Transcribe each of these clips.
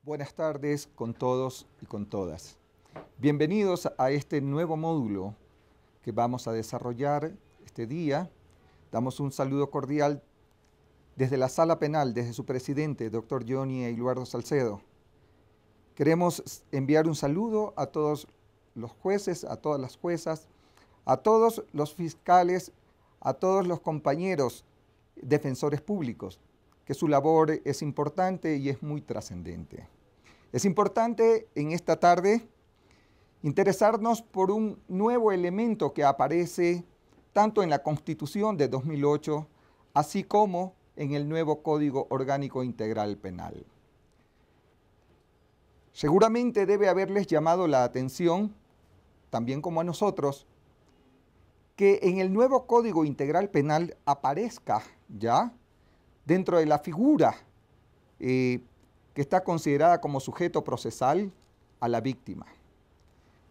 Buenas tardes con todos y con todas. Bienvenidos a este nuevo módulo que vamos a desarrollar este día. Damos un saludo cordial desde la Sala Penal, desde su presidente, doctor Johnny Eduardo Salcedo. Queremos enviar un saludo a todos los jueces, a todas las juezas, a todos los fiscales, a todos los compañeros defensores públicos, que su labor es importante y es muy trascendente. Es importante en esta tarde interesarnos por un nuevo elemento que aparece tanto en la Constitución de 2008, así como en el nuevo Código Orgánico Integral Penal. Seguramente debe haberles llamado la atención, también como a nosotros, que en el nuevo Código Integral Penal aparezca ya dentro de la figura que está considerada como sujeto procesal a la víctima.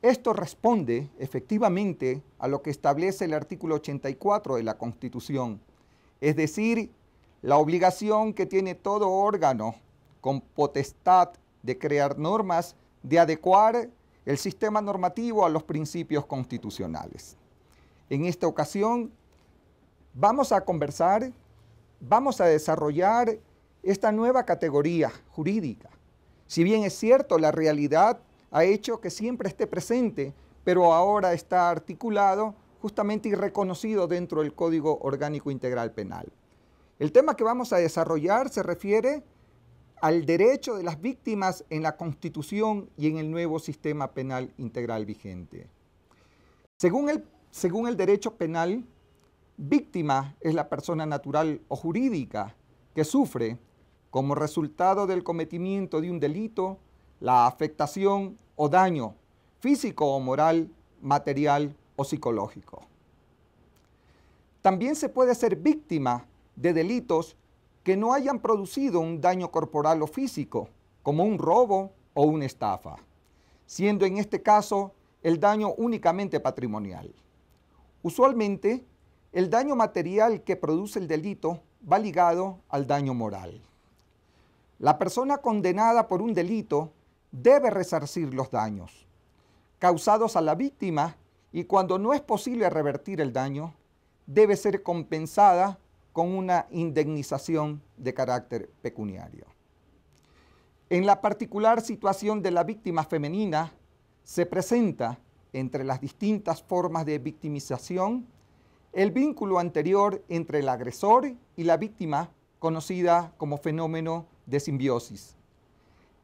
Esto responde efectivamente a lo que establece el artículo 84 de la Constitución, es decir, la obligación que tiene todo órgano con potestad de crear normas, de adecuar el sistema normativo a los principios constitucionales. En esta ocasión vamos a conversar, vamos a desarrollar esta nueva categoría jurídica. Si bien es cierto, la realidad ha hecho que siempre esté presente, pero ahora está articulado justamente y reconocido dentro del Código Orgánico Integral Penal. El tema que vamos a desarrollar se refiere al derecho de las víctimas en la Constitución y en el nuevo sistema penal integral vigente. Según el derecho penal, víctima es la persona natural o jurídica que sufre, como resultado del cometimiento de un delito, la afectación o daño físico o moral, material o psicológico. También se puede ser víctima de delitos que no hayan producido un daño corporal o físico, como un robo o una estafa, siendo en este caso el daño únicamente patrimonial. Usualmente, el daño material que produce el delito va ligado al daño moral. La persona condenada por un delito debe resarcir los daños causados a la víctima y cuando no es posible revertir el daño, debe ser compensada con una indemnización de carácter pecuniario. En la particular situación de la víctima femenina, se presenta entre las distintas formas de victimización el vínculo anterior entre el agresor y la víctima, conocida como fenómeno de simbiosis.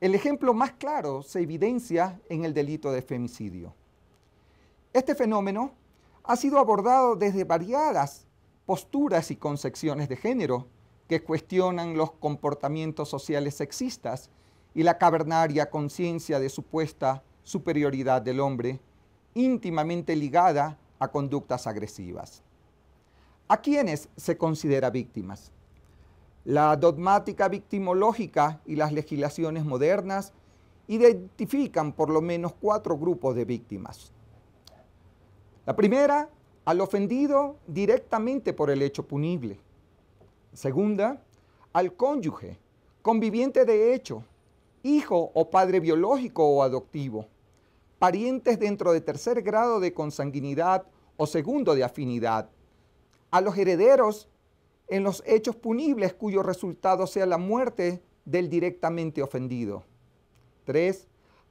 El ejemplo más claro se evidencia en el delito de femicidio. Este fenómeno ha sido abordado desde variadas posturas y concepciones de género que cuestionan los comportamientos sociales sexistas y la cavernaria conciencia de supuesta superioridad del hombre, íntimamente ligada a conductas agresivas. ¿A quiénes se considera víctimas? La dogmática victimológica y las legislaciones modernas identifican por lo menos 4 grupos de víctimas. La primera, al ofendido directamente por el hecho punible. Segunda, al cónyuge, conviviente de hecho, hijo o padre biológico o adoptivo, parientes dentro de tercer grado de consanguinidad o segundo de afinidad, a los herederos en los hechos punibles cuyo resultado sea la muerte del directamente ofendido. 3.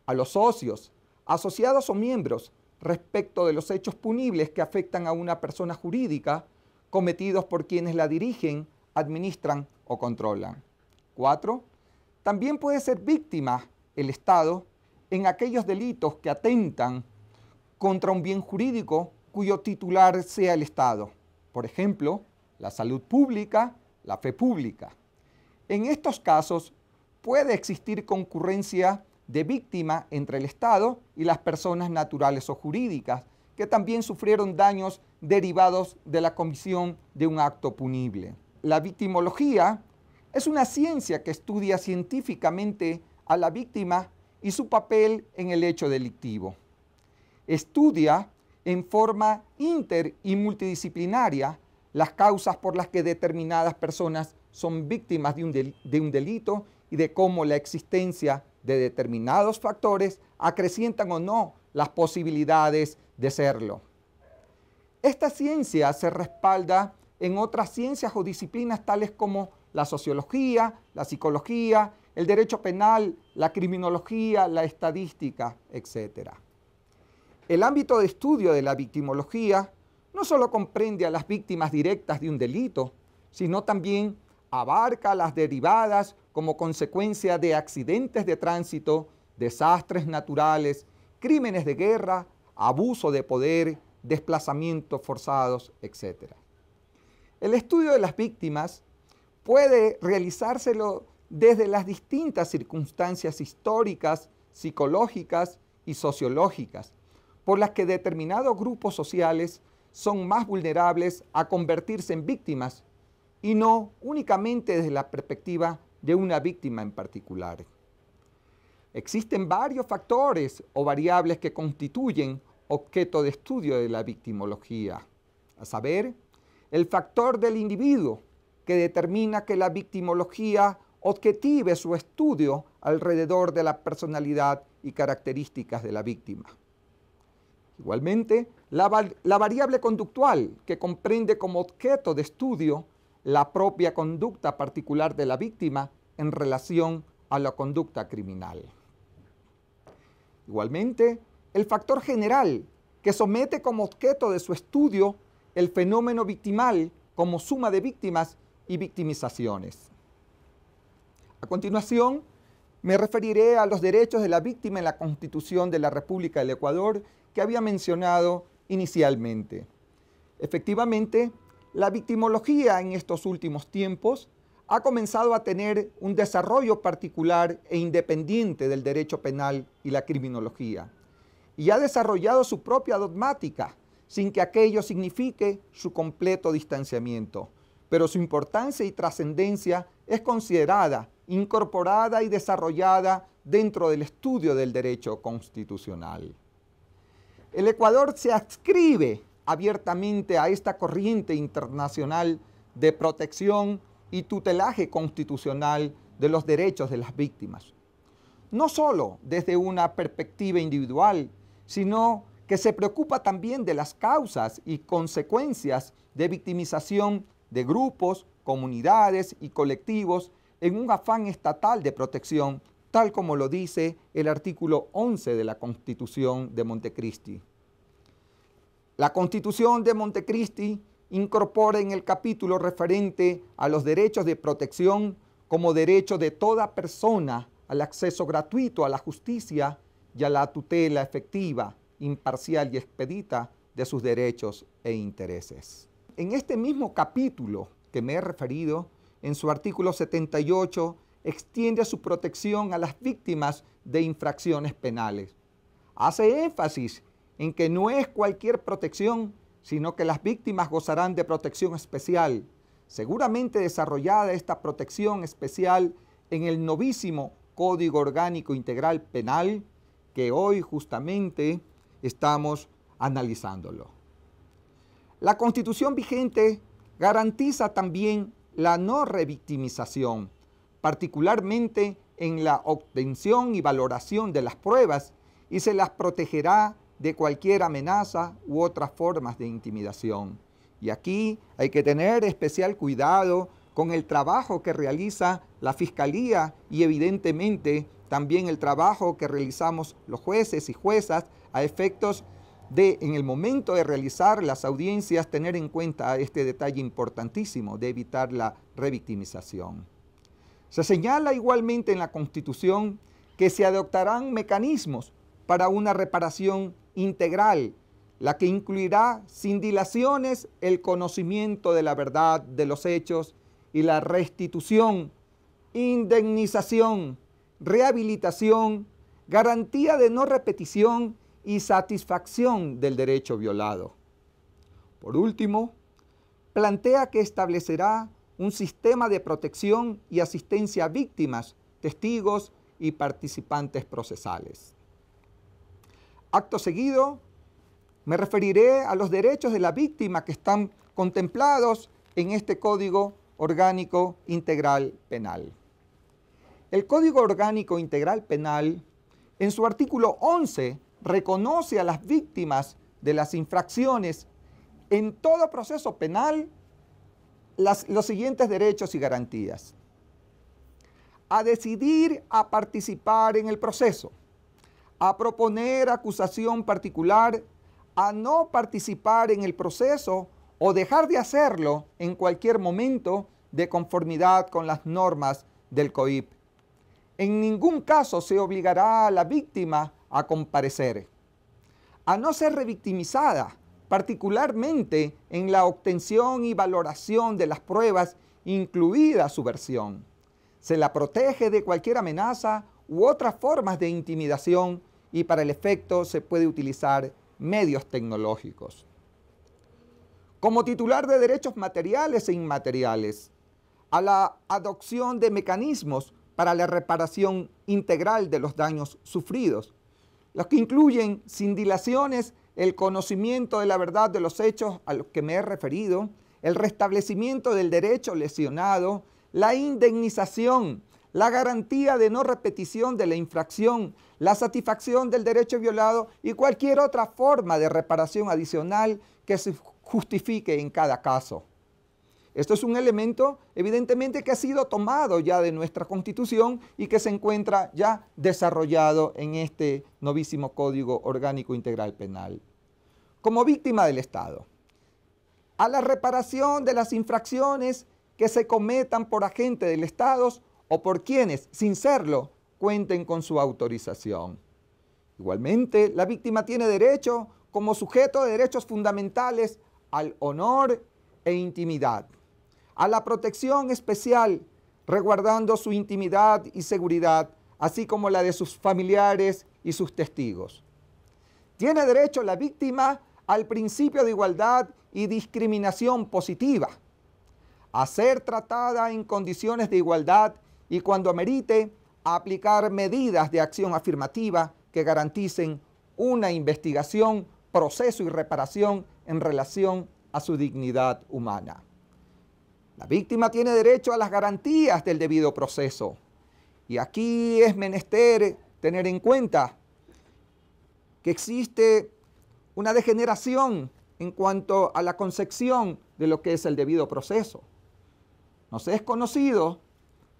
A los socios, asociados o miembros respecto de los hechos punibles que afectan a una persona jurídica cometidos por quienes la dirigen, administran o controlan. 4. También puede ser víctima el Estado en aquellos delitos que atentan contra un bien jurídico cuyo titular sea el Estado. Por ejemplo, la salud pública, la fe pública. En estos casos puede existir concurrencia de víctima entre el Estado y las personas naturales o jurídicas que también sufrieron daños derivados de la comisión de un acto punible. La victimología es una ciencia que estudia científicamente a la víctima y su papel en el hecho delictivo. Estudia en forma inter y multidisciplinaria las causas por las que determinadas personas son víctimas de un delito y de cómo la existencia de determinados factores acrecientan o no las posibilidades de serlo. Esta ciencia se respalda en otras ciencias o disciplinas tales como la sociología, la psicología, el derecho penal, la criminología, la estadística, etc. El ámbito de estudio de la victimología no solo comprende a las víctimas directas de un delito, sino también abarca las derivadas como consecuencia de accidentes de tránsito, desastres naturales, crímenes de guerra, abuso de poder, desplazamientos forzados, etc. El estudio de las víctimas puede realizárselo desde las distintas circunstancias históricas, psicológicas y sociológicas, por las que determinados grupos sociales son más vulnerables a convertirse en víctimas y no únicamente desde la perspectiva de una víctima en particular. Existen varios factores o variables que constituyen objeto de estudio de la victimología, a saber, el factor del individuo, que determina que la victimología objetive su estudio alrededor de la personalidad y características de la víctima. Igualmente, la variable conductual, que comprende como objeto de estudio la propia conducta particular de la víctima en relación a la conducta criminal. Igualmente, el factor general, que somete como objeto de su estudio el fenómeno victimal como suma de víctimas y victimizaciones. A continuación, me referiré a los derechos de la víctima en la Constitución de la República del Ecuador que había mencionado inicialmente. Efectivamente, la victimología en estos últimos tiempos ha comenzado a tener un desarrollo particular e independiente del derecho penal y la criminología, y ha desarrollado su propia dogmática, sin que aquello signifique su completo distanciamiento, pero su importancia y trascendencia es considerada, incorporada y desarrollada dentro del estudio del derecho constitucional. El Ecuador se adscribe abiertamente a esta corriente internacional de protección y tutelaje constitucional de los derechos de las víctimas, no solo desde una perspectiva individual, sino que se preocupa también de las causas y consecuencias de victimización de grupos, comunidades y colectivos en un afán estatal de protección, tal como lo dice el artículo 11 de la Constitución de Montecristi. La Constitución de Montecristi incorpora en el capítulo referente a los derechos de protección como derecho de toda persona al acceso gratuito a la justicia y a la tutela efectiva, imparcial y expedita de sus derechos e intereses. En este mismo capítulo que me he referido, en su artículo 78, extiende su protección a las víctimas de infracciones penales. Hace énfasis en que no es cualquier protección, sino que las víctimas gozarán de protección especial, seguramente desarrollada esta protección especial en el novísimo Código Orgánico Integral Penal, que hoy justamente estamos analizándolo. La Constitución vigente garantiza también la no revictimización, particularmente en la obtención y valoración de las pruebas, y se las protegerá de cualquier amenaza u otras formas de intimidación. Y aquí hay que tener especial cuidado con el trabajo que realiza la Fiscalía y evidentemente también el trabajo que realizamos los jueces y juezas a efectos de, en el momento de realizar las audiencias, tener en cuenta este detalle importantísimo de evitar la revictimización. Se señala igualmente en la Constitución que se adoptarán mecanismos para una reparación integral, la que incluirá sin dilaciones el conocimiento de la verdad de los hechos y la restitución, indemnización, rehabilitación, garantía de no repetición y satisfacción del derecho violado. Por último, plantea que establecerá un sistema de protección y asistencia a víctimas, testigos y participantes procesales. Acto seguido, me referiré a los derechos de la víctima que están contemplados en este Código Orgánico Integral Penal. el Código Orgánico Integral Penal, en su artículo 11, reconoce a las víctimas de las infracciones en todo proceso penal los siguientes derechos y garantías: a decidir a participar en el proceso, a proponer acusación particular, a no participar en el proceso o dejar de hacerlo en cualquier momento de conformidad con las normas del COIP. En ningún caso se obligará a la víctima a comparecer, a no ser revictimizada, particularmente en la obtención y valoración de las pruebas, incluida su versión. Se la protege de cualquier amenaza u otras formas de intimidación y para el efecto se puede utilizar medios tecnológicos. Como titular de derechos materiales e inmateriales, a la adopción de mecanismos para la reparación integral de los daños sufridos, los que incluyen, sin dilaciones, el conocimiento de la verdad de los hechos a los que me he referido, el restablecimiento del derecho lesionado, la indemnización, la garantía de no repetición de la infracción, la satisfacción del derecho violado y cualquier otra forma de reparación adicional que se justifique en cada caso. Esto es un elemento evidentemente que ha sido tomado ya de nuestra Constitución y que se encuentra ya desarrollado en este novísimo Código Orgánico Integral Penal. Como víctima del Estado, a la reparación de las infracciones que se cometan por agentes del Estado o por quienes, sin serlo, cuenten con su autorización. Igualmente, la víctima tiene derecho, como sujeto de derechos fundamentales, al honor e intimidad, a la protección especial, resguardando su intimidad y seguridad, así como la de sus familiares y sus testigos. Tiene derecho la víctima al principio de igualdad y discriminación positiva, a ser tratada en condiciones de igualdad y cuando amerite, a aplicar medidas de acción afirmativa que garanticen una investigación, proceso y reparación en relación a su dignidad humana. La víctima tiene derecho a las garantías del debido proceso. Y aquí es menester tener en cuenta que existe una degeneración en cuanto a la concepción de lo que es el debido proceso. Nos es conocido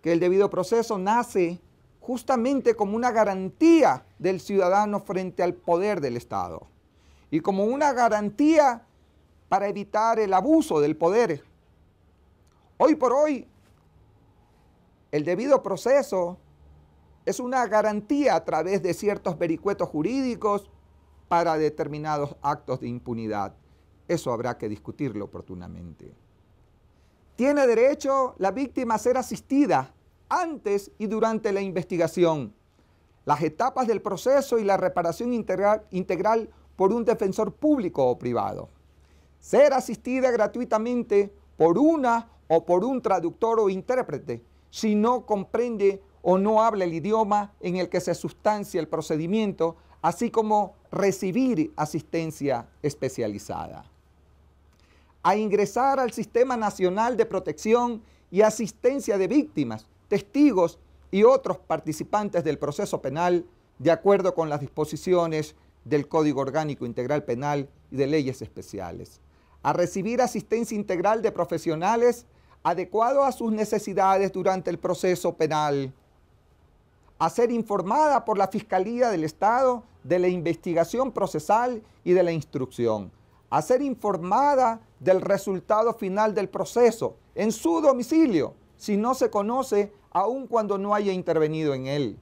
que el debido proceso nace justamente como una garantía del ciudadano frente al poder del Estado y como una garantía para evitar el abuso del poder. Hoy por hoy, el debido proceso es una garantía a través de ciertos vericuetos jurídicos para determinados actos de impunidad. Eso habrá que discutirlo oportunamente. Tiene derecho la víctima a ser asistida antes y durante la investigación, las etapas del proceso y la reparación integral por un defensor público o privado. Ser asistida gratuitamente por una o por un traductor o intérprete si no comprende o no habla el idioma en el que se sustancia el procedimiento, así como recibir asistencia especializada. A ingresar al Sistema Nacional de Protección y Asistencia de Víctimas, testigos y otros participantes del proceso penal, de acuerdo con las disposiciones del Código Orgánico Integral Penal y de leyes especiales. A recibir asistencia integral de profesionales adecuado a sus necesidades durante el proceso penal. A ser informada por la Fiscalía del Estado de la investigación procesal y de la instrucción. A ser informada del resultado final del proceso en su domicilio, si no se conoce, aun cuando no haya intervenido en él.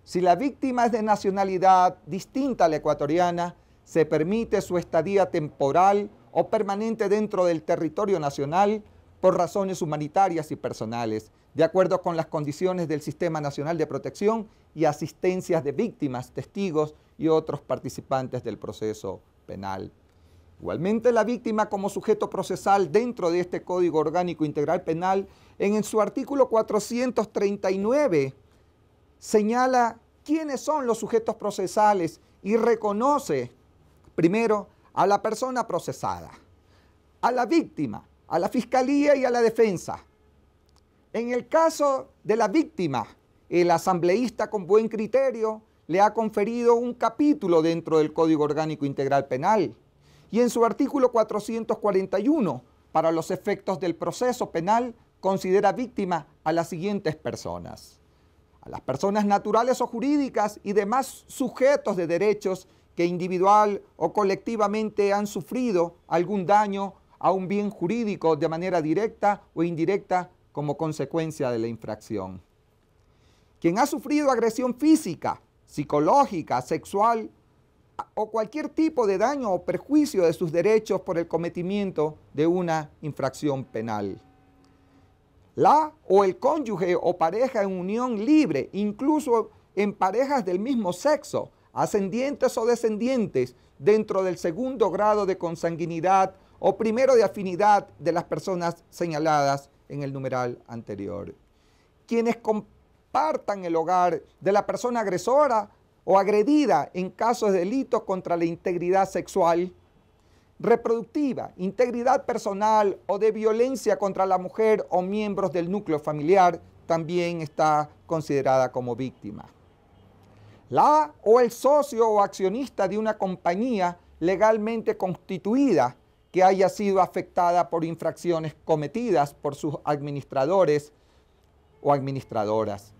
Si la víctima es de nacionalidad distinta a la ecuatoriana, se permite su estadía temporal o permanente dentro del territorio nacional por razones humanitarias y personales, de acuerdo con las condiciones del Sistema Nacional de Protección y Asistencias de Víctimas, testigos y otros participantes del proceso penal. Igualmente, la víctima como sujeto procesal dentro de este Código Orgánico Integral Penal, en su artículo 439, señala quiénes son los sujetos procesales y reconoce, primero, a la persona procesada, a la víctima, a la Fiscalía y a la defensa. En el caso de la víctima el asambleísta con buen criterio le ha conferido un capítulo dentro del Código Orgánico Integral Penal y en su artículo 441, para los efectos del proceso penal, considera víctima a las siguientes personas: a las personas naturales o jurídicas y demás sujetos de derechos que individual o colectivamente han sufrido algún daño a un bien jurídico de manera directa o indirecta como consecuencia de la infracción. Quien ha sufrido agresión física, psicológica, sexual o cualquier tipo de daño o perjuicio de sus derechos por el cometimiento de una infracción penal. La o el cónyuge o pareja en unión libre, incluso en parejas del mismo sexo, ascendientes o descendientes, dentro del segundo grado de consanguinidad o primero de afinidad de las personas señaladas en el numeral anterior. Quienes compartan el hogar de la persona agresora o agredida en casos de delitos contra la integridad sexual, reproductiva, integridad personal o de violencia contra la mujer o miembros del núcleo familiar, también está considerada como víctima. La o el socio o accionista de una compañía legalmente constituida que haya sido afectada por infracciones cometidas por sus administradores o administradoras.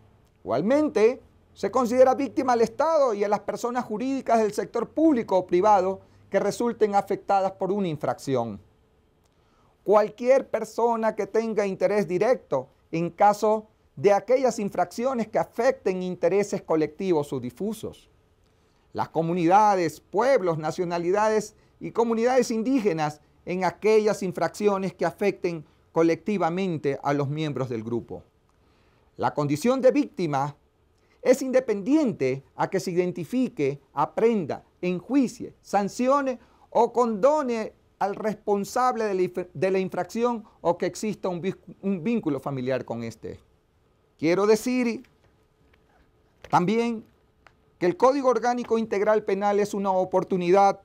Igualmente, se considera víctima al Estado y a las personas jurídicas del sector público o privado que resulten afectadas por una infracción. Cualquier persona que tenga interés directo en caso de aquellas infracciones que afecten intereses colectivos o difusos. Las comunidades, pueblos, nacionalidades y comunidades indígenas en aquellas infracciones que afecten colectivamente a los miembros del grupo. La condición de víctima es independiente a que se identifique, aprenda, enjuicie, sancione o condone al responsable de la infracción o que exista un vínculo familiar con éste. Quiero decir también que el Código Orgánico Integral Penal es una oportunidad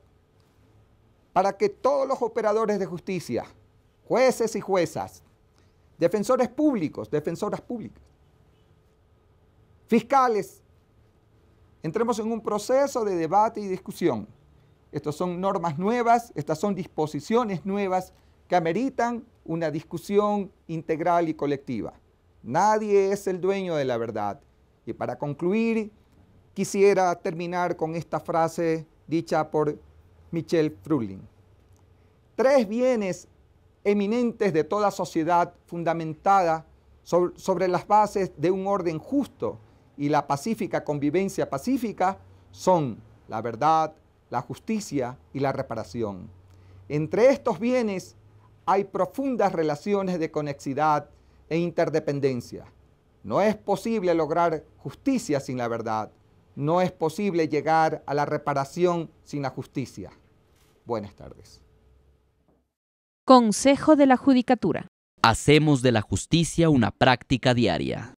para que todos los operadores de justicia, jueces y juezas, defensores públicos, defensoras públicas, fiscales, entremos en un proceso de debate y discusión. Estas son normas nuevas, estas son disposiciones nuevas que ameritan una discusión integral y colectiva. Nadie es el dueño de la verdad. Y para concluir, quisiera terminar con esta frase dicha por Michel Froulin. 3 bienes eminentes de toda sociedad fundamentada sobre las bases de un orden justo y la pacífica convivencia pacífica son la verdad, la justicia y la reparación. Entre estos bienes hay profundas relaciones de conexidad e interdependencia. No es posible lograr justicia sin la verdad. No es posible llegar a la reparación sin la justicia. Buenas tardes. Consejo de la Judicatura. Hacemos de la justicia una práctica diaria.